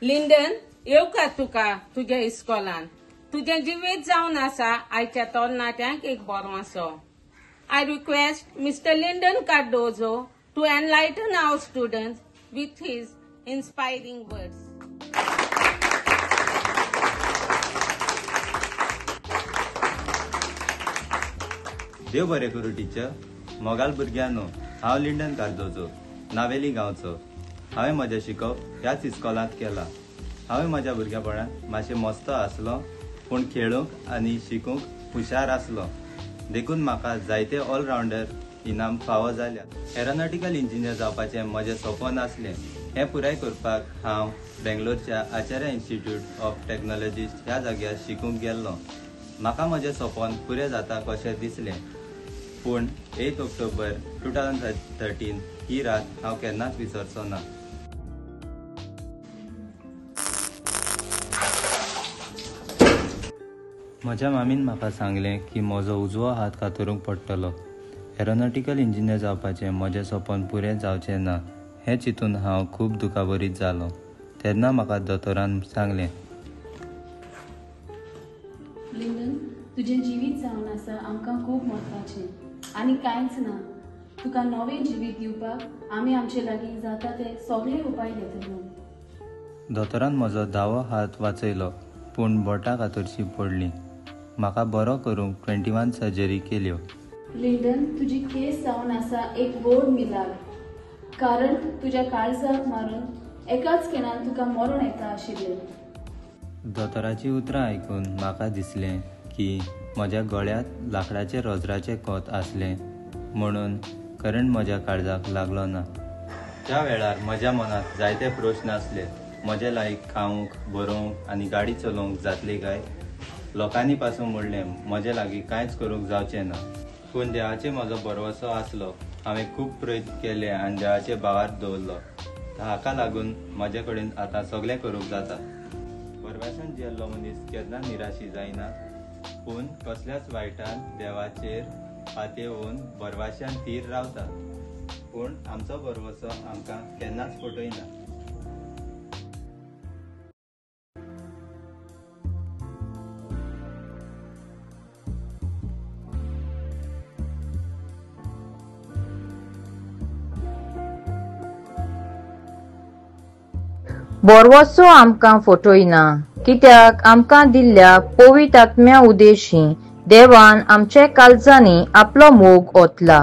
Lyndon येवका तुका तुझ्या इस्कॉलान तुझे जिवीत जावन आसा आयच्या तरणाट्यांक एक बरवासो. I request Mr. Lyndon Cardozo to enlighten our students with his inspiring words. देव बरें करूं टीचर. मोगाल भुरग्यांनो, हांव लिंडन कार्दोजो, नावेली गांवचो. हांवें म्हजें शिकप ह्याच इस्कॉलांत केलां. हांवें म्हज्या भुरगेपणांत मातशें मस्तो आसलो, पूण खेळूंक आनी शिकूंक हुशार आसलो. देखून म्हाका जायते ऑलरावंडर इनाम फावो जाल्या. एरोनॉटिकल इंजिनियर जावपाचें म्हजें सपन आसलें. हें पुराय करपाक हांव बेंगलोरच्या आचार्य इन्स्टिट्यूट ऑफ टेक्नॉलॉजिस्ट ह्या जाग्यार शिकूंक गेल्लो. म्हाका म्हजें सपन पुरें जाता कशें दिसलें. पूण 8 ऑक्टोबर 2013 ही रात हांव केन्नाच विसरचो ना. म्हज्या मामीन म्हाका सांगलें की म्हजो उजवो हात कातरूंक पडटलो. एरोनॉटिकल इंजिनियर जावपाचें म्हजें सपन पुरें जावचें ना हें चिंतून हांव खूब दुखाभरीत जालो. तेन्ना म्हाका दोतोरान सांगलें, लिंडन, तुजें जिवीत जावन आसा आमकां खूब म्हत्वाचें आनी कांयच ना. तुका नवें जिवीत दिवपाक आमी आमचे लागीं जाता ते सगळे उपाय घेतलो. दोतोरान म्हजो दावो हात वाचयलो, पूण बोटां कातरची पडली. म्हाका बरो करूंक 21 सर्जरी केल्यो. लिंडन, तुजी केस जावन आसा एक व्हड मिलाग. कारण तुज्या काळजाक मारून एकाच खिणान तुका मरण येता आशिल्लें. दोतोराची उतरां आयकून म्हाका दिसलें की म्हज्या गळ्यांत लाकडाचे रोजराचे कोत आसले म्हणून करंट म्हज्या काळजाक लागलो ना. त्या वेळार म्हज्या मनांत जायते प्रश्न आसले. म्हजे लायक खावंक, बरोवंक आनी गाडी चलोवंक जातली काय? लोकांनी पासून म्हणलें म्हजे लागीं कांयच करूंक जावचें ना. पूण देवाचेर म्हजो भरवसो आसलो. हांवें खूब प्रयत्न केले आनी देवाचे भावार दवरलो. हाका लागून म्हजे कडेन आतां सगळें करूंक जाता. परवासान जियेल्लो मनीस केन्ना निराशी जायना, पूण कसल्याच वायटान देवाचेर पातयेवून बरवाश्यान थीर रावता. पूण आमचो भरवसो आमकां केन्नाच फटयना. बरवसो आमकां फटयना, कित्याक आमकां दिल्ल्या पवित्र आत्म्या उदेशी देवान आमचे काळजांनी आपलो मोग ओतला.